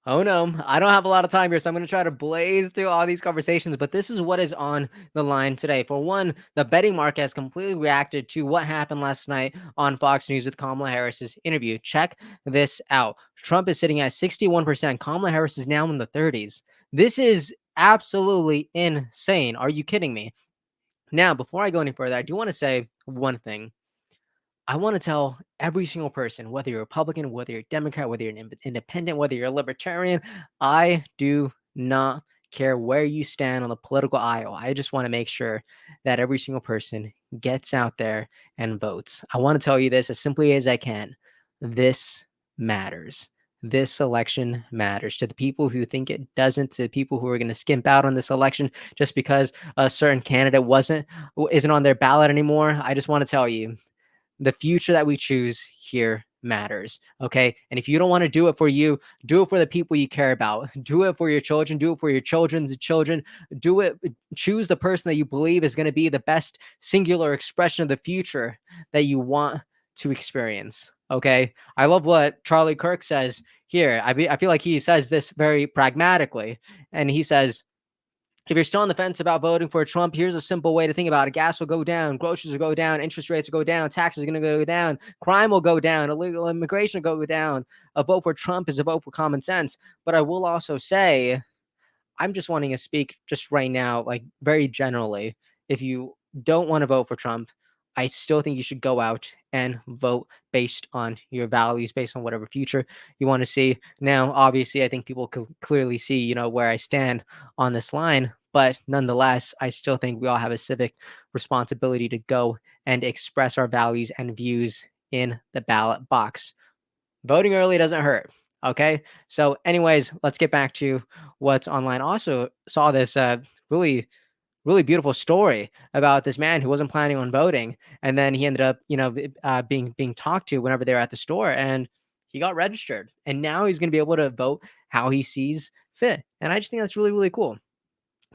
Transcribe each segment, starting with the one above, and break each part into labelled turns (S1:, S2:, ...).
S1: Oh no, I don't have a lot of time here, so I'm going to try to blaze through all these conversations. But this is what is on the line today. For one, the betting market has completely reacted to what happened last night on Fox News with Kamala Harris's interview. Check this out. Trump is sitting at 61%. Kamala Harris is now in the 30s. This is absolutely insane. Are you kidding me? Now, before I go any further, I do want to say one thing. I want to tell every single person, whether you're a Republican, whether you're a Democrat, whether you're an independent, whether you're a libertarian, I do not care where you stand on the political aisle. I just want to make sure that every single person gets out there and votes. I want to tell you this as simply as I can. This matters. This election matters to the people who think it doesn't, to the people who are going to skimp out on this election just because a certain candidate isn't on their ballot anymore. I just want to tell you, the future that we choose here matters. Okay. And if you don't want to do it for you, do it for the people you care about. Do it for your children. Do it for your children's children. Do it. Choose the person that you believe is going to be the best singular expression of the future that you want to experience. Okay. I love what Charlie Kirk says here. I feel like he says this very pragmatically. And he says, if you're still on the fence about voting for Trump, here's a simple way to think about it. Gas will go down, groceries will go down, interest rates will go down, taxes are going to go down, crime will go down, illegal immigration will go down. A vote for Trump is a vote for common sense. But I will also say, I'm just wanting to speak just right now, like very generally. If you don't want to vote for Trump, I still think you should go out and vote based on your values, based on whatever future you want to see. Now, obviously, I think people can clearly see, where I stand on this line. But nonetheless, I still think we all have a civic responsibility to go and express our values and views in the ballot box. Voting early doesn't hurt. Okay. So, anyways, let's get back to what's online. Also, saw this really, really beautiful story about this man who wasn't planning on voting, and then he ended up, being talked to whenever they were at the store, and he got registered, and now he's going to be able to vote how he sees fit. And I just think that's really, really cool.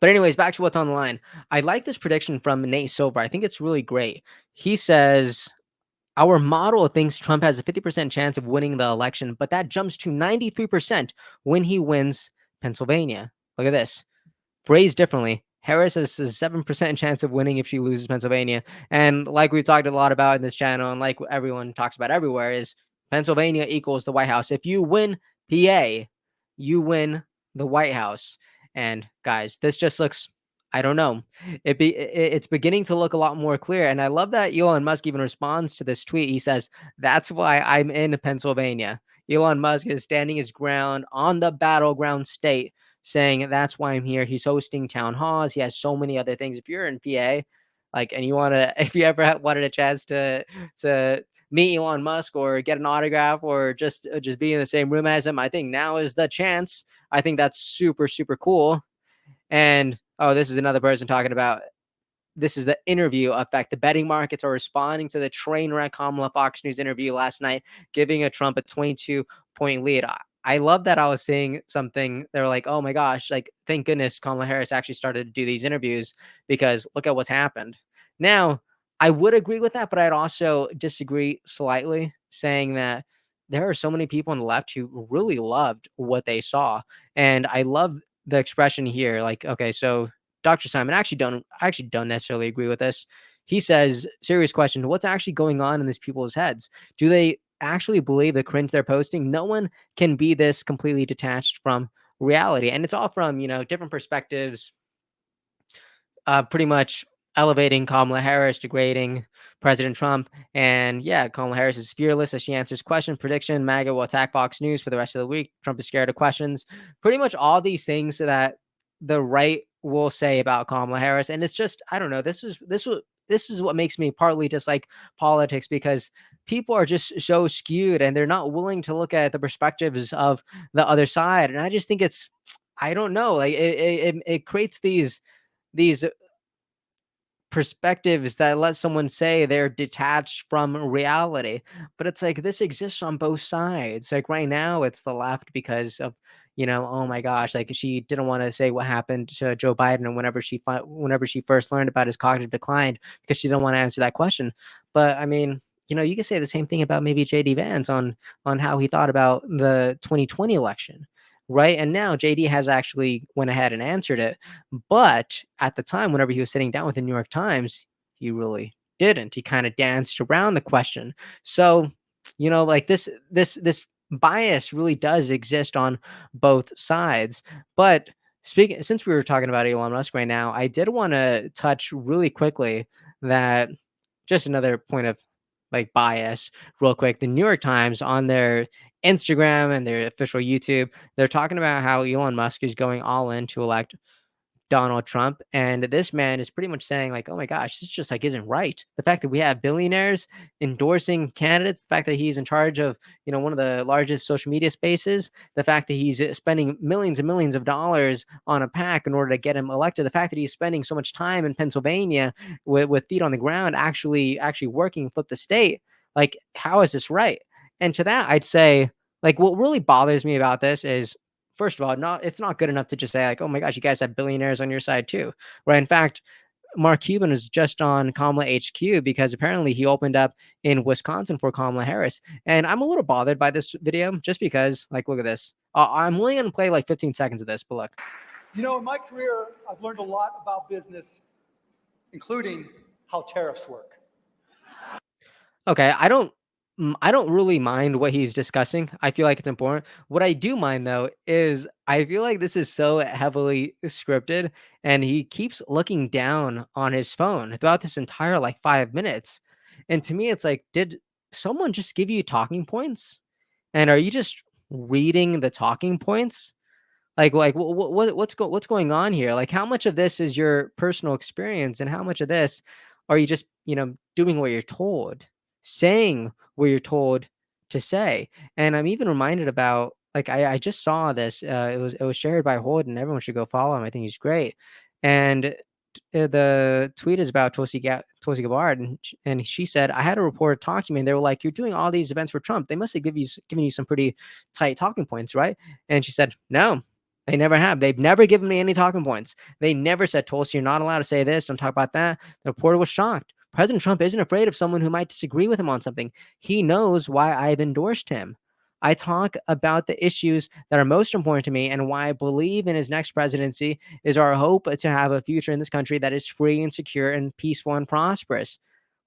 S1: But anyways, back to what's on the line. I like this prediction from Nate Silver. I think it's really great. He says our model thinks Trump has a 50% chance of winning the election, but that jumps to 93% when he wins Pennsylvania. Look at this. Phrased differently, Harris has a 7% chance of winning if she loses Pennsylvania. And like we've talked a lot about in this channel, and like everyone talks about everywhere, is Pennsylvania equals the White House. If you win PA, you win the White House. And guys, this just looks, I don't know. It's beginning to look a lot more clear. And I love that Elon Musk even responds to this tweet. He says, "That's why I'm in Pennsylvania." Elon Musk is standing his ground on the battleground state, saying that's why I'm here. He's hosting town halls. He has so many other things. If you're in PA, like, and you want to, if you ever wanted a chance to meet Elon Musk or get an autograph or just be in the same room as him, I think now is the chance. I think that's super, super cool. And oh, this is another person talking about, this is the interview effect. The betting markets are responding to the train wreck Kamala Fox News interview last night, giving a Trump a 22-point lead. I love that I was seeing something. They're like, oh my gosh, like, thank goodness Kamala Harris actually started to do these interviews, because look at what's happened. Now, I would agree with that, but I'd also disagree slightly, saying that there are so many people on the left who really loved what they saw. And I love the expression here. Like, okay, so Dr. Simon, I actually don't necessarily agree with this. He says, serious question, what's actually going on in these people's heads? Do they actually believe the cringe they're posting? No one can be this completely detached from reality. And it's all from, different perspectives, pretty much elevating Kamala Harris, degrading President Trump. And yeah, Kamala Harris is fearless as she answers questions. Prediction, MAGA will attack Fox News for the rest of the week. Trump is scared of questions. Pretty much all these things that the right will say about Kamala Harris. And it's just, I don't know, this is what makes me partly dislike politics, because people are just so skewed and they're not willing to look at the perspectives of the other side. And I just think it's, I don't know, like it creates these perspectives that let someone say they're detached from reality. But it's like, this exists on both sides. Like right now it's the left because of, oh my gosh, like she didn't want to say what happened to Joe Biden, and whenever she first learned about his cognitive decline, because she didn't want to answer that question. But I mean, you can say the same thing about maybe JD Vance on how he thought about the 2020 election. right? And now JD has actually went ahead and answered it. But at the time, whenever he was sitting down with the New York Times, he really didn't. He kind of danced around the question. So, like this bias really does exist on both sides. But speaking, since we were talking about Elon Musk right now, I did want to touch really quickly that just another point of like bias real quick. The New York Times on their Instagram and their official YouTube, they're talking about how Elon Musk is going all in to elect Donald Trump. And this man is pretty much saying, like, oh my gosh, this just like isn't right. The fact that we have billionaires endorsing candidates, the fact that he's in charge of, one of the largest social media spaces, the fact that he's spending millions and millions of dollars on a PAC in order to get him elected, the fact that he's spending so much time in Pennsylvania with feet on the ground, actually working, flip the state. Like, how is this right? And to that, I'd say, like, what really bothers me about this is, first of all, it's not good enough to just say like, "Oh my gosh, you guys have billionaires on your side too." Right? In fact, Mark Cuban was just on Kamala HQ because apparently he opened up in Wisconsin for Kamala Harris. And I'm a little bothered by this video just because, like, look at this. I'm only going to play like 15 seconds of this, but look.
S2: In my career, I've learned a lot about business, including how tariffs work.
S1: Okay, I don't really mind what he's discussing. I feel like it's important. What I do mind though is I feel like this is so heavily scripted and he keeps looking down on his phone throughout this entire like 5 minutes. And to me it's like, did someone just give you talking points? And are you just reading the talking points? Like what's going on here? Like, how much of this is your personal experience, and how much of this are you just doing what you're told, saying what you're told to say? And I'm even reminded about like I just saw this. It was shared by Holden. Everyone should go follow him. I think he's great. And the tweet is about Tulsi Gabbard, and she said, "I had a reporter talk to me, and they were like, 'You're doing all these events for Trump. They must have given you some pretty tight talking points, right?' And she said, 'No, they never have. They've never given me any talking points. They never said, Tulsi, you're not allowed to say this. Don't talk about that.' The reporter was shocked. President Trump isn't afraid of someone who might disagree with him on something. He knows why I've endorsed him. I talk about the issues that are most important to me and why I believe in his next presidency is our hope to have a future in this country that is free and secure and peaceful and prosperous."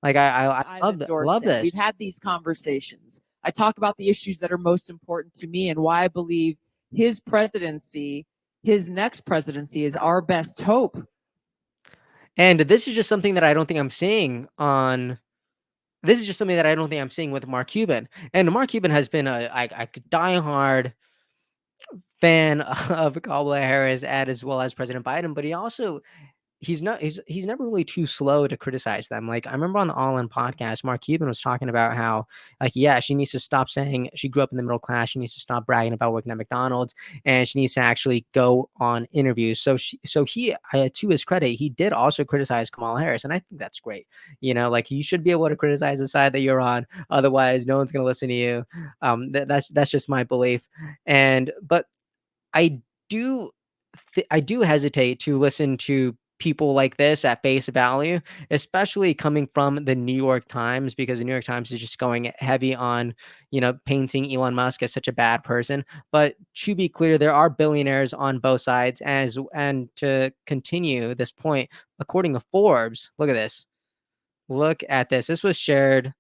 S1: Like I
S3: I've
S1: love
S3: endorsed him.
S1: this.
S3: We've had these conversations. I talk about the issues that are most important to me and why I believe his presidency, his next presidency, is our best hope.
S1: And this is just something that I don't think I'm seeing on this is just something that I don't think I'm seeing with Mark Cuban. And Mark Cuban has been a diehard fan of Kamala Harris and as well as President Biden, but he's never really too slow to criticize them. Like, I remember on the All In podcast, Mark Cuban was talking about how, like, yeah, she needs to stop saying she grew up in the middle class. She needs to stop bragging about working at McDonald's, and she needs to actually go on interviews. So he, to his credit, he did also criticize Kamala Harris, and I think that's great. Like, you should be able to criticize the side that you're on. Otherwise, no one's gonna listen to you. That's just my belief. But I do I do hesitate to listen to people like this at face value, especially coming from the New York Times, because the New York Times is just going heavy on, painting Elon Musk as such a bad person. But to be clear, there are billionaires on both sides. And to continue this point, according to Forbes, look at this. Look at this. This was shared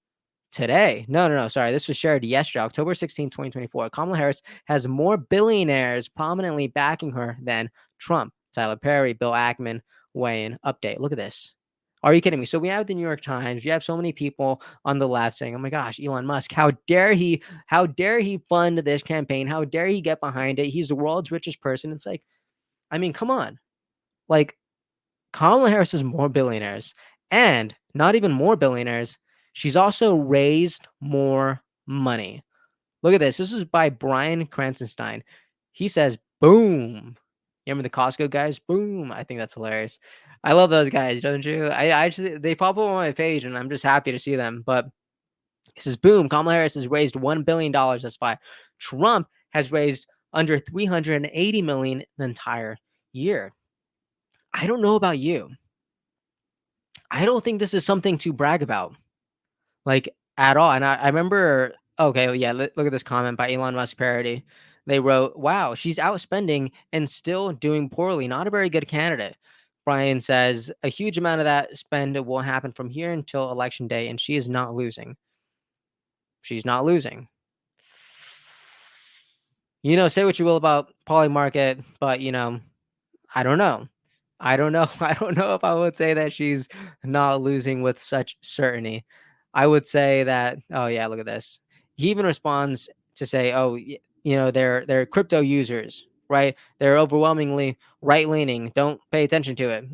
S1: today. No. Sorry. This was shared yesterday, October 16th, 2024. Kamala Harris has more billionaires prominently backing her than Trump. Tyler Perry, Bill Ackman, Wayne. Update. Look at this. Are you kidding me? So we have the New York Times. You have so many people on the left saying, "Oh my gosh, Elon Musk, how dare he? How dare he fund this campaign? How dare he get behind it? He's the world's richest person." It's like, I mean, come on. Like, Kamala Harris has more billionaires, and not even more billionaires. She's also raised more money. Look at this. This is by Brian Kranzenstein. He says, boom. You remember the Costco guys? Boom. I think that's hilarious. I love those guys, don't you? I actually, they pop up on my page and I'm just happy to see them. But he says, boom, Kamala Harris has raised $1 billion. That's fine. Trump has raised under 380 million the entire year. I don't know about you. I don't think this is something to brag about, like, at all. And I remember, okay, yeah, look at this comment by Elon Musk parody. They wrote, "Wow, she's outspending and still doing poorly. Not a very good candidate." Brian says, "A huge amount of that spend will happen from here until election day, and she is not losing. She's not losing." Say what you will about Polly Market, but I don't know. I don't know. I don't know if I would say that she's not losing with such certainty. I would say that, oh yeah, look at this. He even responds to say, oh, they're crypto users, right? They're overwhelmingly right leaning. Don't pay attention to it.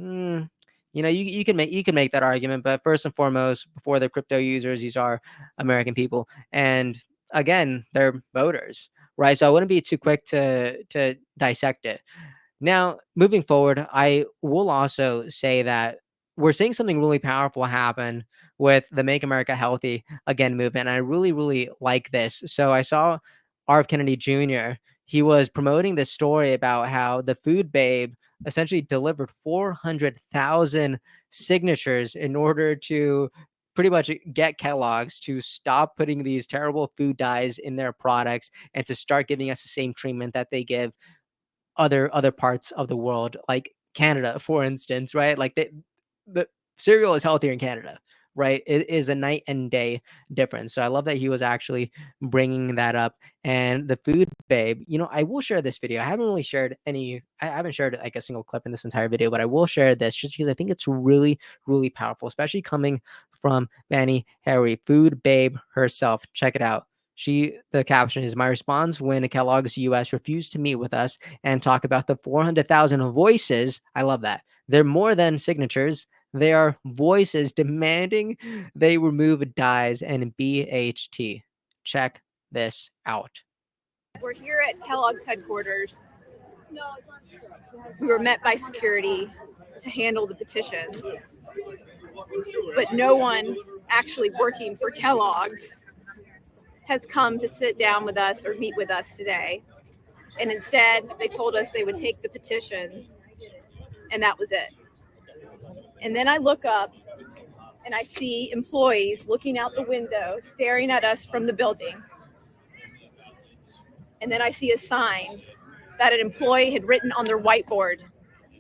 S1: You can make that argument, but first and foremost, before they're crypto users, these are American people, and again, they're voters, right? So I wouldn't be too quick to dissect it. Now, moving forward, I will also say that we're seeing something really powerful happen with the Make America Healthy Again movement. I really, really like this. So I saw R.F. Kennedy Jr. He was promoting this story about how the Food Babe essentially delivered 400,000 signatures in order to pretty much get Kellogg's to stop putting these terrible food dyes in their products and to start giving us the same treatment that they give other parts of the world, like Canada, for instance, right? Like the cereal is healthier in Canada, right? It is a night and day difference. So I love that he was actually bringing that up. And the Food Babe, I will share this video. I haven't really shared any. I haven't shared like a single clip in this entire video, but I will share this just because I think it's really, really powerful, especially coming from Manny Harry, Food Babe herself. Check it out. The caption is, "My response when Kellogg's US refused to meet with us and talk about the 400,000 voices." I love that. They're more than signatures. They are voices demanding they remove dyes and BHT. Check this out.
S4: We're here at Kellogg's headquarters. We were met by security to handle the petitions, but no one actually working for Kellogg's has come to sit down with us or meet with us today. And instead, they told us they would take the petitions, and that was it. And then I look up and I see employees looking out the window, staring at us from the building. And then I see a sign that an employee had written on their whiteboard,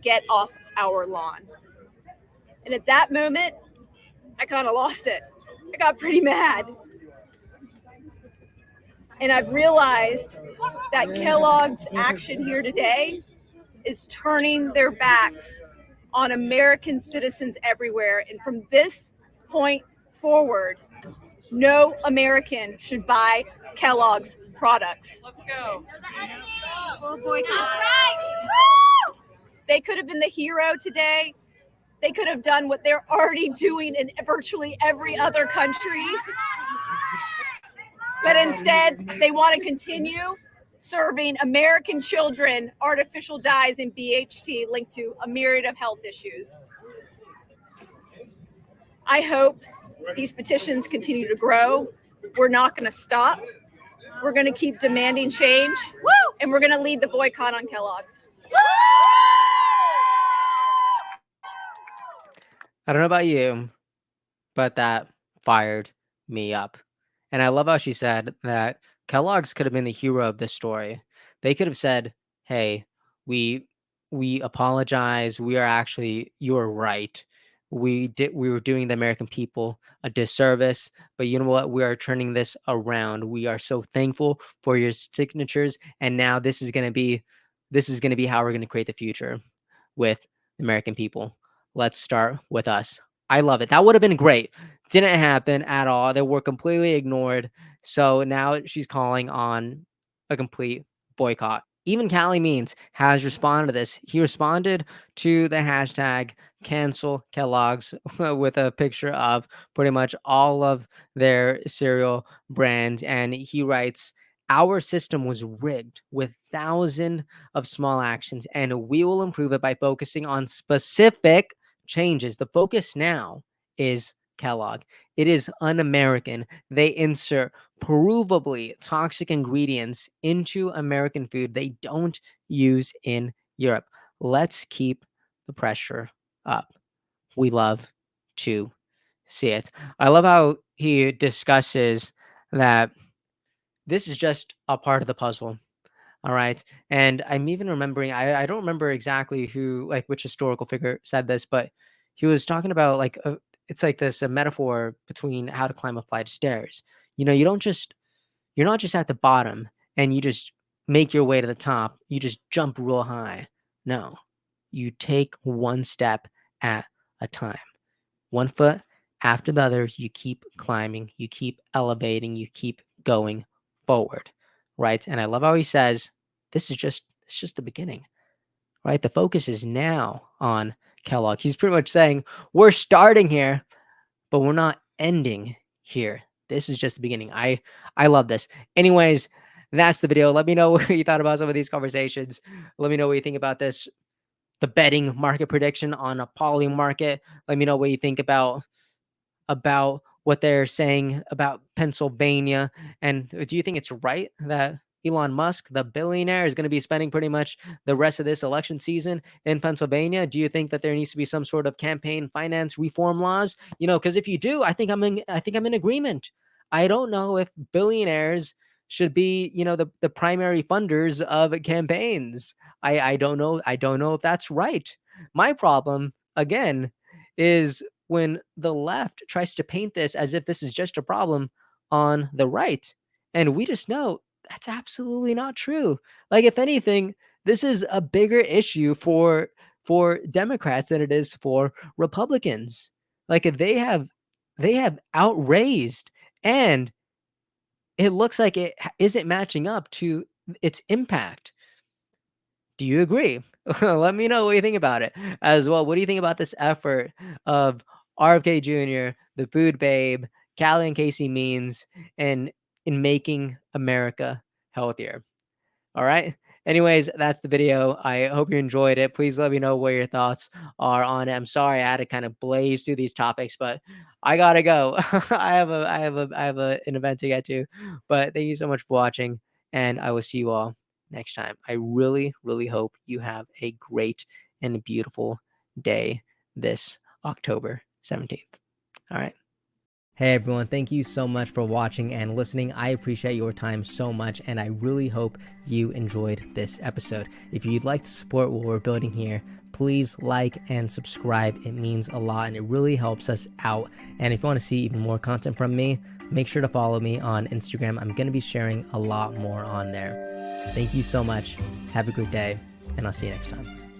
S4: "Get off our lawn." And at that moment, I kind of lost it. I got pretty mad. And I've realized that Kellogg's action here today is turning their backs on American citizens everywhere. And from this point forward, no American should buy Kellogg's products. Let's go. Full boycott. That's right. Woo! They could have been the hero today. They could have done what they're already doing in virtually every other country. But instead, they want to continue serving American children artificial dyes and BHT linked to a myriad of health issues. I hope these petitions continue to grow. We're not going to stop. We're going to keep demanding change. Woo! And we're going to lead the boycott on Kellogg's. Woo!
S1: I don't know about you, but that fired me up. And I love how she said that Kellogg's could have been the hero of this story. They could have said, "Hey, we we apologize. You're right. We were doing the American people a disservice, but you know what? We are turning this around. We are so thankful for your signatures, and now this is going to be how we're going to create the future with the American people. Let's start with us." I love it. That would have been great. Didn't happen at all. They were completely ignored. So now she's calling on a complete boycott. Even Callie Means has responded to this. He responded to the hashtag cancel Kellogg's with a picture of pretty much all of their cereal brands. And he writes, "Our system was rigged with thousands of small actions, and we will improve it by focusing on specific changes. The focus now is Kellogg. It is un-American. They insert provably toxic ingredients into American food they don't use in Europe. Let's keep the pressure up. We love to see it." I love how he discusses that this is just a part of the puzzle. All right. And I'm even remembering, I don't remember exactly who, like which historical figure said this, but he was talking about like, it's like this a metaphor between how to climb a flight of stairs. You don't just, you're not just at the bottom and you just make your way to the top. You just jump real high. No, you take one step at a time, one foot after the other. You keep climbing, you keep elevating, you keep going forward. Right. And I love how he says, it's just the beginning, right? The focus is now on Kellogg. He's pretty much saying, we're starting here, but we're not ending here. This is just the beginning. I love this. Anyways, that's the video. Let me know what you thought about some of these conversations. Let me know what you think about this, the betting market prediction on a poly market. Let me know what you think about what they're saying about Pennsylvania. And do you think it's right that Elon Musk, the billionaire, is going to be spending pretty much the rest of this election season in Pennsylvania? Do you think that there needs to be some sort of campaign finance reform laws? Because if you do, I think I'm in agreement. I don't know if billionaires should be, the primary funders of campaigns. I don't know. I don't know if that's right. My problem, again, is when the left tries to paint this as if this is just a problem on the right. And we just know that's absolutely not true. Like, if anything, this is a bigger issue for Democrats than it is for Republicans. Like, they have outraised, and it looks like it isn't matching up to its impact. Do you agree? Let me know what you think about it as well. What do you think about this effort of RFK Jr., the food babe, Callie and Casey Means, and in making America healthier? All right. Anyways, that's the video. I hope you enjoyed it. Please let me know what your thoughts are on it. I'm sorry I had to kind of blaze through these topics, but I gotta go. I have an event to get to. But thank you so much for watching, and I will see you all next time. I really, really hope you have a great and beautiful day this October 17th. All right. Hey everyone, thank you so much for watching and listening. I appreciate your time so much, and I really hope you enjoyed this episode. If you'd like to support what we're building here, please like and subscribe. It means a lot and it really helps us out. And if you want to see even more content from me, make sure to follow me on Instagram. I'm going to be sharing a lot more on there. Thank you so much. Have a great day, and I'll see you next time.